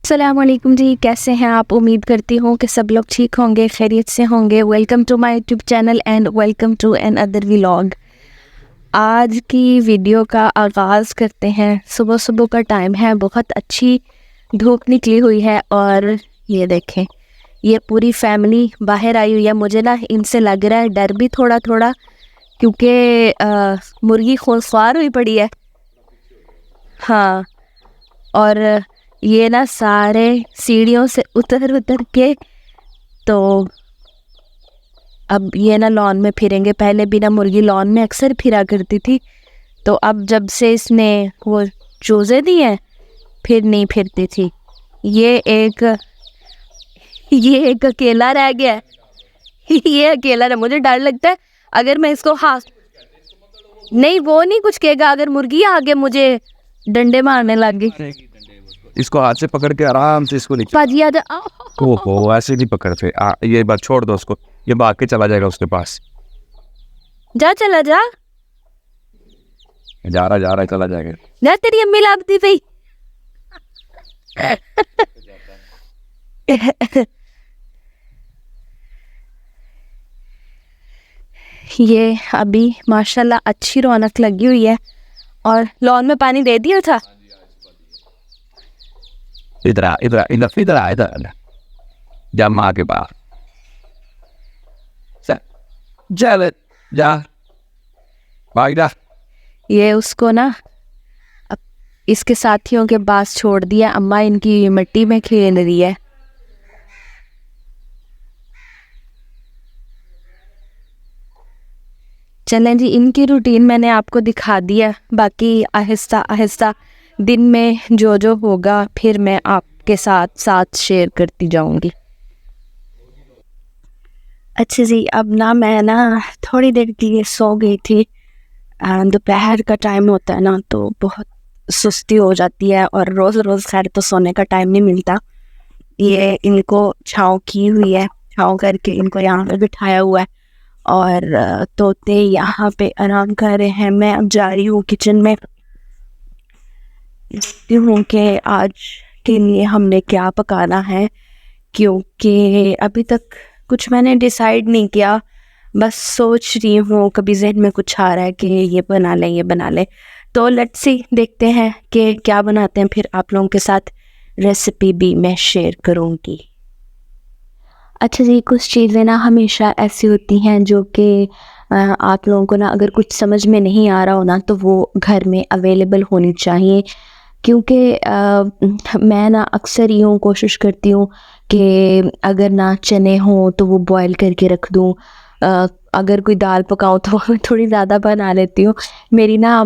अस्सलाम वालेकुम जी, कैसे हैं आप? उम्मीद करती हूँ कि सब लोग ठीक होंगे, खैरियत से होंगे। Welcome to my YouTube channel and welcome to another vlog. आज की वीडियो का आगाज़ करते हैं। सुबह सुबह का टाइम है, बहुत अच्छी धूप निकली हुई है और ये देखें, ये पूरी फैमिली बाहर आई हुई है। मुझे ना इनसे लग रहा है डर भी थोड़ा थोड़ा, क्योंकि मुर्गी खुशवार हुई पड़ी है। हाँ, और ये ना सारे सीढ़ियों से उतर उतर के तो अब ये ना लॉन में फिरेंगे। पहले भी ना मुर्गी लॉन में अक्सर फिरा करती थी, तो अब जब से इसने वो चूज़े दिए हैं फिर नहीं फिरती थी। ये एक अकेला रह गया है। ये अकेला रह, मुझे डर लगता है अगर मैं इसको नहीं, वो नहीं कुछ कहेगा। अगर मुर्गी आगे मुझे डंडे मारने लग गई, इसको हाथ से पकड़ के आराम से इसको नीचे। पाजी आजा। ओहो, ऐसे नहीं पकड़ते। ये बात छोड़ दो उसको, ये भाग के चला जाएगा उसके पास। जा, चला जा, जा रहा चला जाएगा। ना तेरी अम्मी लापती पई। ये अभी माशाल्लाह अच्छी रौनक लगी हुई है। और लॉन में पानी दे दिया था। इधर जा माँ के पास। जा भाग जा। ये उसको ना अब इसके साथियों के पास छोड़ दिया। अम्मा इनकी मिट्टी में खेल रही है। चलें जी, इनकी रूटीन मैंने आपको दिखा दिया। बाकी आहिस्ता आहिस्ता दिन में जो जो होगा फिर मैं आपके साथ शेयर करती जाऊंगी। अच्छा जी, अब ना मैं ना थोड़ी देर के लिए सो गई थी। दोपहर का टाइम होता है ना, तो बहुत सुस्ती हो जाती है और रोज़ रोज़ खैर तो सोने का टाइम नहीं मिलता। ये इनको छाँव की हुई है, छाँव करके इनको यहाँ पे बिठाया हुआ है और तोते यहाँ पे आराम कर रहे हैं। मैं अब जा रही हूँ किचन में, देखती हूँ कि आज के लिए हमने क्या पकाना है, क्योंकि अभी तक कुछ मैंने डिसाइड नहीं किया। बस सोच रही हूँ, कभी जहन में कुछ आ रहा है कि ये बना लें ये बना लें। तो लेट्स सी, देखते हैं कि क्या बनाते हैं। फिर आप लोगों के साथ रेसिपी भी मैं शेयर करूँगी। अच्छा जी, कुछ चीज़ें ना हमेशा ऐसी होती हैं जो कि आप लोगों को ना अगर कुछ समझ में नहीं आ रहा हो ना, तो वो घर में अवेलेबल होनी चाहिए। क्योंकि मैं ना अक्सर यूँ कोशिश करती हूँ कि अगर ना चने हों तो वो बॉयल करके रख दूँ। अगर कोई दाल पकाऊँ तो थोड़ी ज़्यादा बना लेती हूँ। मेरी ना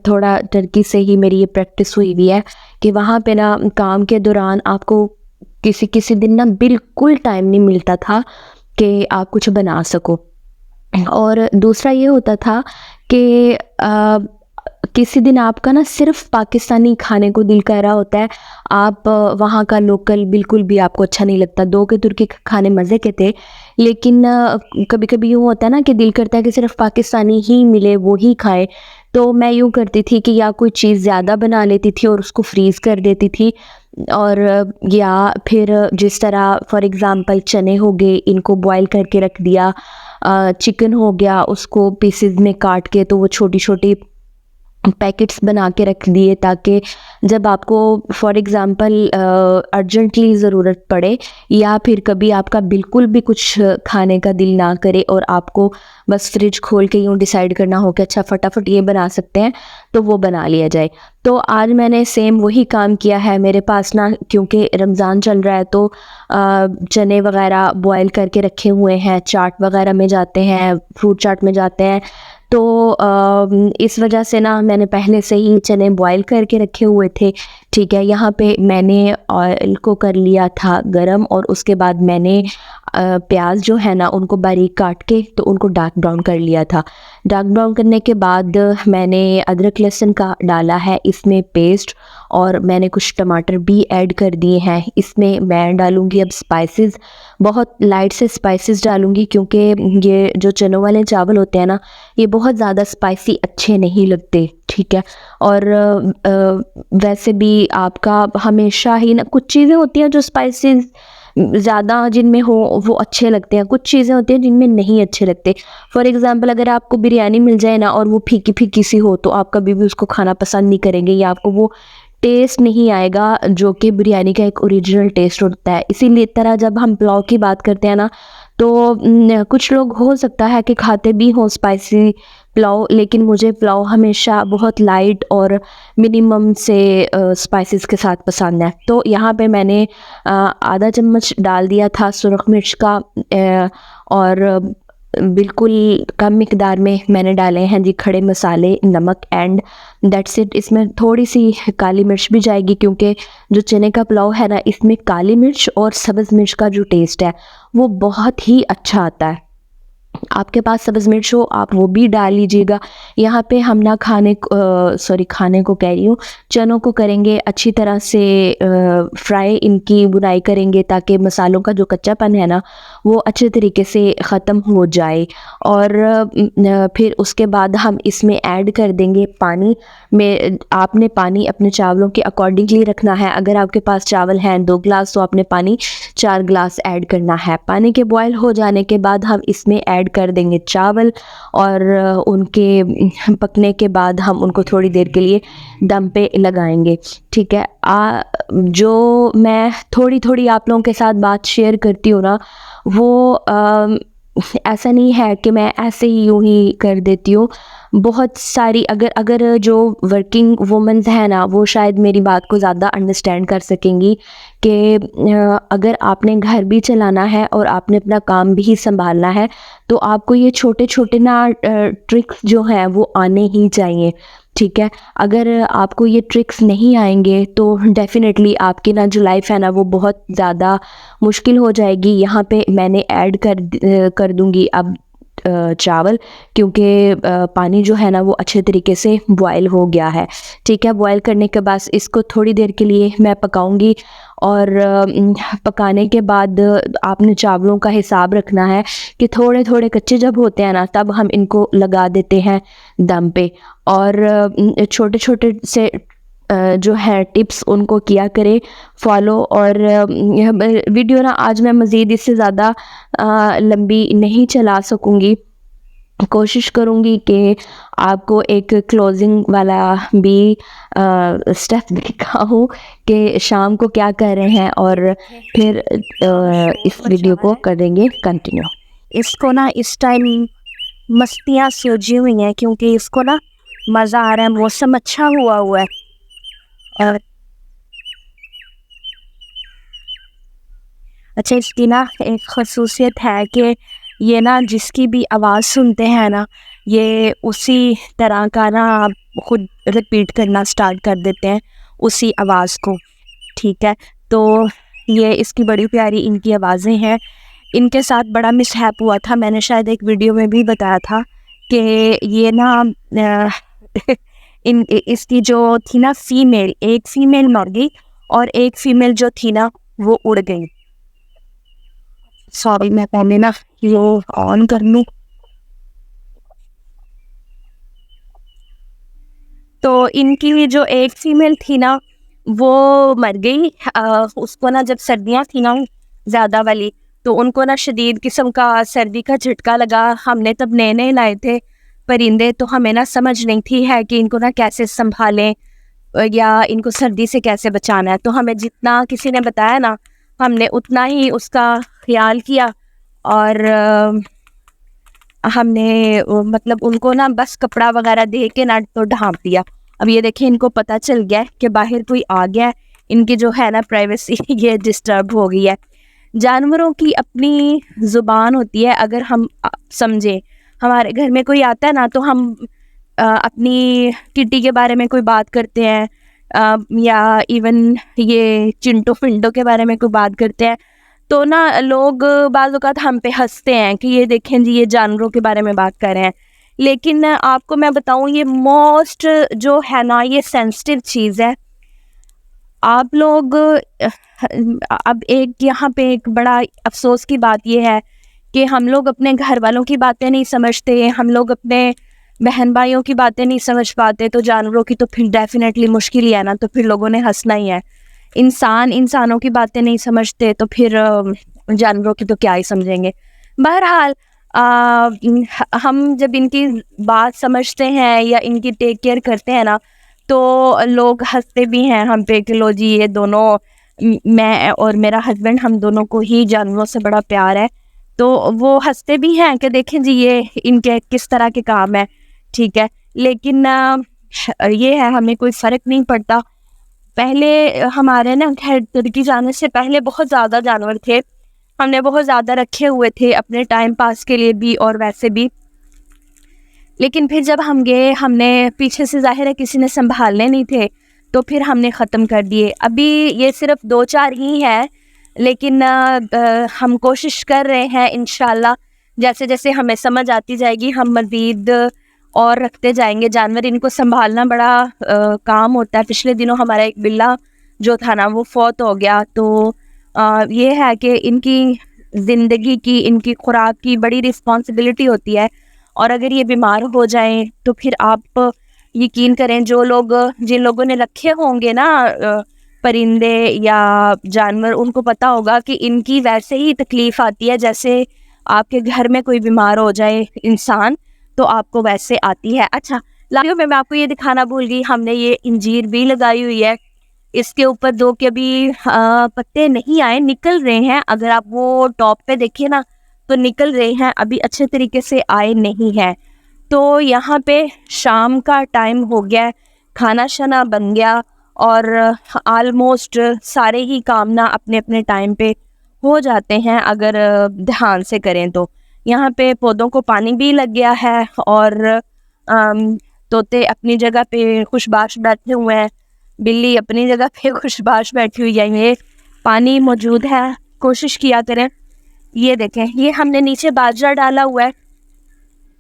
थोड़ा टर्की से ही मेरी ये प्रैक्टिस हुई हुई है कि वहाँ पे ना काम के दौरान आपको किसी दिन ना बिल्कुल टाइम नहीं मिलता था कि आप कुछ बना सको। और दूसरा ये होता था कि किसी दिन आपका ना सिर्फ पाकिस्तानी खाने को दिल कर रहा होता है। आप वहाँ का लोकल बिल्कुल भी आपको अच्छा नहीं लगता। दो के तुर्की खाने मज़े के थे, लेकिन कभी कभी यूँ होता है ना कि दिल करता है कि सिर्फ पाकिस्तानी ही मिले, वो ही खाए। तो मैं यूँ करती थी कि या कोई चीज़ ज़्यादा बना लेती थी और उसको फ्रीज़ कर देती थी, और या फिर जिस तरह फॉर एग्ज़ाम्पल चने हो गए, इनको बॉयल करके रख दिया। चिकन हो गया, उसको पीसेस में काट के तो वो छोटी छोटी पैकेट्स बना के रख दिए, ताकि जब आपको फॉर एग्ज़ाम्पल अर्जेंटली ज़रूरत पड़े या फिर कभी आपका बिल्कुल भी कुछ खाने का दिल ना करे और आपको बस फ्रिज खोल के यूँ डिसाइड करना हो कि अच्छा फटाफट ये बना सकते हैं, तो वो बना लिया जाए। तो आज मैंने सेम वही काम किया है। मेरे पास ना, क्योंकि रमज़ान चल रहा है, तो चने वगैरह बॉयल करके रखे हुए हैं, चाट वगैरह में जाते हैं, फ्रूट चाट में जाते हैं। तो इस वजह से ना मैंने पहले से ही चने बॉयल करके रखे हुए थे। ठीक है, यहाँ पे मैंने ऑयल को कर लिया था गरम और उसके बाद मैंने प्याज जो है ना उनको बारीक काट के तो उनको डार्क ब्राउन कर लिया था। डार्क ब्राउन करने के बाद मैंने अदरक लहसुन का डाला है इसमें पेस्ट, और मैंने कुछ टमाटर भी ऐड कर दिए हैं। इसमें मैं डालूँगी अब स्पाइसेस, बहुत लाइट से स्पाइसेस डालूँगी क्योंकि ये जो चनों वाले चावल होते हैं ना ये बहुत ज़्यादा स्पाइसी अच्छे नहीं लगते, ठीक है। और वैसे भी आपका हमेशा ही ना कुछ चीज़ें होती हैं जो स्पाइसेस ज़्यादा जिनमें हो वो अच्छे लगते हैं, कुछ चीज़ें होती हैं जिनमें नहीं अच्छे लगते। फॉर एग्ज़ाम्पल अगर आपको बिरयानी मिल जाए ना और वो फीकी फीकी सी हो तो आप कभी भी उसको खाना पसंद नहीं करेंगे, या आपको वो टेस्ट नहीं आएगा जो कि बिरयानी का एक ओरिजिनल टेस्ट होता है। इसीलिए तरह जब हम पुलाव की बात करते हैं ना तो कुछ लोग हो सकता है कि खाते भी हों स्पाइसी पुलाव, लेकिन मुझे पुलाव हमेशा बहुत लाइट और मिनिमम से स्पाइसेस के साथ पसंद है। तो यहाँ पे मैंने आधा चम्मच डाल दिया था सुरख मिर्च का, और बिल्कुल कम मिकदार में मैंने डाले हैं जी खड़े मसाले, नमक एंड दैट्स इट। इसमें थोड़ी सी काली मिर्च भी जाएगी क्योंकि जो चने का पुलाव है ना इसमें काली मिर्च और सब्ज़ मिर्च का जो टेस्ट है वो बहुत ही अच्छा आता है। आपके पास सब्ज़ मिर्च हो आप वो भी डाल लीजिएगा। यहाँ पे हम ना खाने को कह रही हूँ, चनों को करेंगे अच्छी तरह से फ्राई, इनकी बुनाई करेंगे ताकि मसालों का जो कच्चापन है ना वो अच्छे तरीके से ख़त्म हो जाए। और फिर उसके बाद हम इसमें ऐड कर देंगे पानी। में आपने पानी अपने चावलों के अकॉर्डिंगली रखना है। अगर आपके पास चावल हैं 2 गिलास तो आपने पानी 4 गिलास ऐड करना है। पानी के बॉयल हो जाने के बाद हम इसमें ऐड कर देंगे चावल, और उनके पकने के बाद हम उनको थोड़ी देर के लिए दम पे लगाएंगे, ठीक है। जो मैं थोड़ी थोड़ी आप लोगों के साथ बात शेयर करती हूँ ना वो ऐसा नहीं है कि मैं ऐसे ही यूं ही कर देती हूँ। बहुत सारी अगर जो वर्किंग वुमेन्स हैं ना वो शायद मेरी बात को ज़्यादा अंडरस्टैंड कर सकेंगी कि अगर आपने घर भी चलाना है और आपने अपना काम भी संभालना है तो आपको ये छोटे छोटे ना ट्रिक्स जो हैं वो आने ही चाहिए, ठीक है। अगर आपको ये ट्रिक्स नहीं आएंगे तो डेफ़िनेटली आपकी ना जो लाइफ है ना वो बहुत ज़्यादा मुश्किल हो जाएगी। यहाँ पे मैंने ऐड कर दूँगी अब चावल, क्योंकि पानी जो है ना वो अच्छे तरीके से बॉयल हो गया है, ठीक है। बॉयल करने के बाद इसको थोड़ी देर के लिए मैं पकाऊंगी, और पकाने के बाद आपने चावलों का हिसाब रखना है कि थोड़े थोड़े कच्चे जब होते हैं ना तब हम इनको लगा देते हैं दम पे। और छोटे छोटे से जो है टिप्स उनको किया करें फॉलो। और यह वीडियो ना आज मैं मज़ीद इससे ज़्यादा लंबी नहीं चला सकूँगी। कोशिश करूँगी कि आपको एक क्लोजिंग वाला भी स्टेप दिखाऊँ कि शाम को क्या कर रहे हैं, और फिर इस वीडियो को करेंगे कंटिन्यू। इसको ना इस टाइम मस्तियाँ सूझी हुई हैं क्योंकि इसको ना मज़ा आ रहा है, मौसम अच्छा हुआ है। और अच्छा, इसकी ना एक खसूसियत है कि ये ना जिसकी भी आवाज़ सुनते हैं ना ये उसी तरह का ना खुद रिपीट करना स्टार्ट कर देते हैं उसी आवाज़ को, ठीक है। तो ये इसकी बड़ी प्यारी इनकी आवाज़ें हैं। इनके साथ बड़ा मिसहैप हुआ था, मैंने शायद एक वीडियो में भी बताया था कि ये ना इसकी जो थी ना फीमेल, एक फीमेल मर गई और एक फीमेल जो थी ना वो उड़ गई। सॉरी, मैं पहले ना ये ऑन कर लूँ। तो इनकी जो एक फीमेल थी ना वो मर गई। उसको ना जब सर्दियाँ थी ना ज़्यादा वाली तो उनको ना शदीद किस्म का सर्दी का झटका लगा। हमने तब नए नए लाए थे परिंदे, तो हमें ना समझ नहीं थी है कि इनको ना कैसे संभालें या इनको सर्दी से कैसे बचाना है। तो हमें जितना किसी ने बताया ना हमने उतना ही उसका ख्याल किया, और हमने मतलब उनको ना बस कपड़ा वगैरह दे के ना तो ढांप दिया। अब ये देखिए इनको पता चल गया है कि बाहर कोई आ गया है, इनकी जो है ना प्राइवेसी ये डिस्टर्ब हो गई है। जानवरों की अपनी ज़ुबान होती है, अगर हम समझें हमारे घर में कोई आता है ना तो हम अपनी किटी के बारे में कोई बात करते हैं या इवन ये चिंटो फिंटो के बारे में कोई बात करते हैं तो ना लोग बाज़ औक़ात हम पे हँसते हैं कि ये देखें जी, ये जानवरों के बारे में बात कर रहे हैं। लेकिन आपको मैं बताऊँ, ये मोस्ट जो है ना, ये सेंसिटिव चीज़ है। आप लोग अब एक यहाँ पे एक बड़ा अफ़सोस की बात ये है कि हम लोग अपने घर वालों की बातें नहीं समझते, हम लोग अपने बहन भाइयों की बातें नहीं समझ पाते, तो जानवरों की तो फिर डेफ़िनेटली मुश्किल ही है ना, तो फिर लोगों ने हँसना ही है। इंसान इंसानों की बातें नहीं समझते तो फिर जानवरों की तो क्या ही समझेंगे। बहरहाल हम जब इनकी बात समझते हैं या इनकी टेक केयर करते हैं ना, तो लोग हँसते भी हैं हम पे कि लो जी, ये दोनों मैं और मेरा हस्बैंड, हम दोनों को ही जानवरों से बड़ा प्यार है। तो वो हँसते भी हैं कि देखें जी, ये इनके किस तरह के काम है, ठीक है। लेकिन ये है, हमें कोई फ़र्क नहीं पड़ता। पहले हमारे ना घर तुर्की जाने से पहले बहुत ज़्यादा जानवर थे, हमने बहुत ज़्यादा रखे हुए थे अपने टाइम पास के लिए भी और वैसे भी। लेकिन फिर जब हम गए, हमने पीछे से ज़ाहिर है किसी ने संभालने नहीं थे, तो फिर हमने ख़त्म कर दिए। अभी ये सिर्फ 2-4 ही हैं, लेकिन हम कोशिश कर रहे हैं इंशाल्लाह, जैसे जैसे हमें समझ आती जाएगी हम मज़ीद और रखते जाएंगे जानवर। इनको संभालना बड़ा काम होता है। पिछले दिनों हमारा एक बिल्ला जो था ना, वो फौत हो गया। तो ये है कि इनकी ज़िंदगी की, इनकी खुराक की बड़ी रिस्पॉन्सिबिलिटी होती है, और अगर ये बीमार हो जाएं तो फिर आप यकीन करें, जिन लोगों ने रखे होंगे ना परिंदे या जानवर, उनको पता होगा कि इनकी वैसे ही तकलीफ़ आती है जैसे आपके घर में कोई बीमार हो जाए इंसान, तो आपको वैसे आती है। अच्छा, लाइव में मैं आपको ये दिखाना भूल गई, हमने ये इंजीर भी लगाई हुई है। इसके ऊपर 2 के अभी पत्ते नहीं आए, निकल रहे हैं। अगर आप वो टॉप पे देखिए ना, तो निकल रहे हैं, अभी अच्छे तरीके से आए नहीं हैं। तो यहाँ पे शाम का टाइम हो गया, खाना शाना बन गया, और ऑलमोस्ट सारे ही काम ना अपने अपने टाइम पे हो जाते हैं अगर ध्यान से करें तो। यहाँ पे पौधों को पानी भी लग गया है, और तोते अपनी जगह पे खुशबाश बैठे हुए हैं, बिल्ली अपनी जगह पे खुशबाश बैठी हुई है। ये पानी मौजूद है, कोशिश किया करें। ये देखें, ये हमने नीचे बाजरा डाला हुआ है,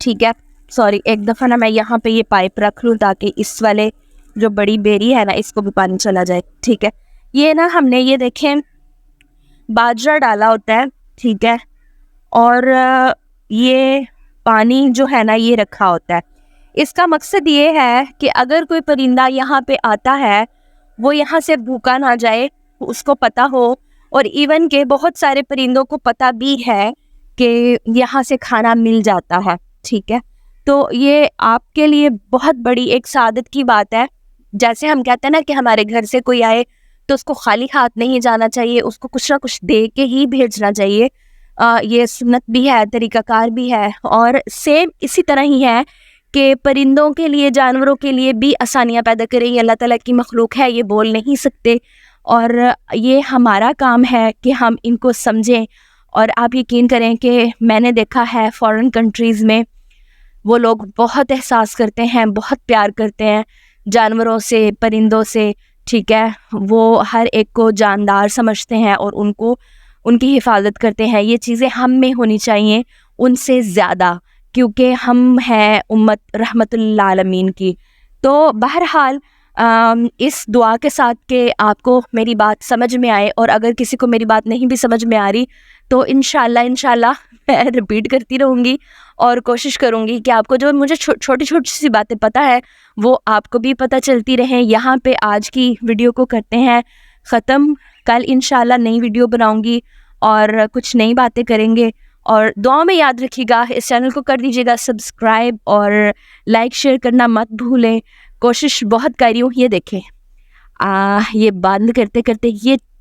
ठीक है। सॉरी, एक दफ़ा ना मैं यहाँ पे ये पाइप रख लूँ ताकि इस वाले जो बड़ी बेरी है ना, इसको भी पानी चला जाए, ठीक है। ये ना हमने, ये देखें, बाजरा डाला होता है, ठीक है, और ये पानी जो है ना, ये रखा होता है। इसका मकसद ये है कि अगर कोई परिंदा यहाँ पे आता है, वो यहाँ से भूखा ना जाए, उसको पता हो। और इवन के बहुत सारे परिंदों को पता भी है कि यहाँ से खाना मिल जाता है, ठीक है। तो ये आपके लिए बहुत बड़ी एक सादत की बात है। जैसे हम कहते हैं ना कि हमारे घर से कोई आए तो उसको खाली हाथ नहीं जाना चाहिए, उसको कुछ ना कुछ दे के ही भेजना चाहिए। ये सुन्नत भी है, तरीक़ाकार भी है, और सेम इसी तरह ही है कि परिंदों के लिए, जानवरों के लिए भी आसानियाँ पैदा करें। ये अल्लाह ताला की मखलूक है, ये बोल नहीं सकते, और ये हमारा काम है कि हम इनको समझें। और आप यकीन करें कि मैंने देखा है फ़ॉरेन कंट्रीज़ में वो लोग बहुत एहसास करते हैं, बहुत प्यार करते हैं जानवरों से, परिंदों से, ठीक है। वो हर एक को जानदार समझते हैं और उनको, उनकी हिफाजत करते हैं। ये चीज़ें हम में होनी चाहिए उनसे ज़्यादा, क्योंकि हम हैं उम्मत रहमतुल आलमीन की। तो बहरहाल इस दुआ के साथ कि आपको मेरी बात समझ में आए, और अगर किसी को मेरी बात नहीं भी समझ में आ रही तो इंशाल्लाह मैं रिपीट करती रहूँगी और कोशिश करूँगी कि आपको जो मुझे छोटी छोटी सी बातें पता है वो आपको भी पता चलती रहें। यहाँ पे आज की वीडियो को करते हैं ख़त्म। कल इंशाल्लाह नई वीडियो बनाऊँगी और कुछ नई बातें करेंगे। और दुआ में याद रखिएगा, इस चैनल को कर दीजिएगा सब्सक्राइब और लाइक शेयर करना मत भूलें। कोशिश बहुत कर रही हूँ। ये देखें, ये बंद करते करते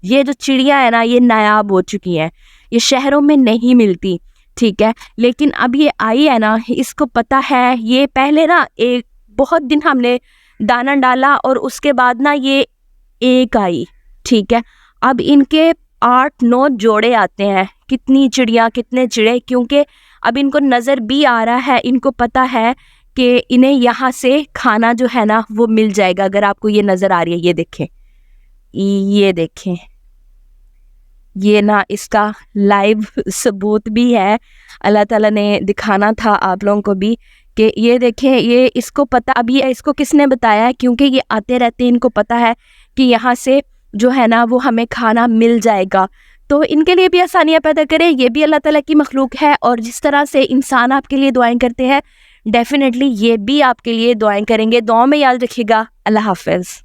ये जो चिड़िया है ना, ये नायाब हो चुकी हैं, ये शहरों में नहीं मिलती, ठीक है। लेकिन अब ये आई है ना, इसको पता है। ये पहले ना एक बहुत दिन हमने दाना डाला और उसके बाद ना ये एक आई, ठीक है। अब इनके 8-9 जोड़े आते हैं। कितनी चिड़िया, कितने चिड़े, क्योंकि अब इनको नज़र भी आ रहा है, इनको पता है कि इन्हें यहाँ से खाना जो है ना वो मिल जाएगा। अगर आपको ये नज़र आ रही है, ये देखें, ये देखें, ये ना इसका लाइव सबूत भी है। अल्लाह ताला ने दिखाना था आप लोगों को भी कि ये देखें, ये इसको पता, अभी इसको किसने बताया है, क्योंकि ये आते रहते हैं, इनको पता है कि यहाँ से जो है ना वो हमें खाना मिल जाएगा, तो इनके लिए भी आसानियाँ पैदा करें। ये भी अल्लाह ताला की मखलूक है, और जिस तरह से इंसान आपके लिए दुआएं करते हैं, डेफिनेटली ये भी आपके लिए दुआएं करेंगे। दुआ में याद रखिएगा। अल्लाह हाफ़िज़।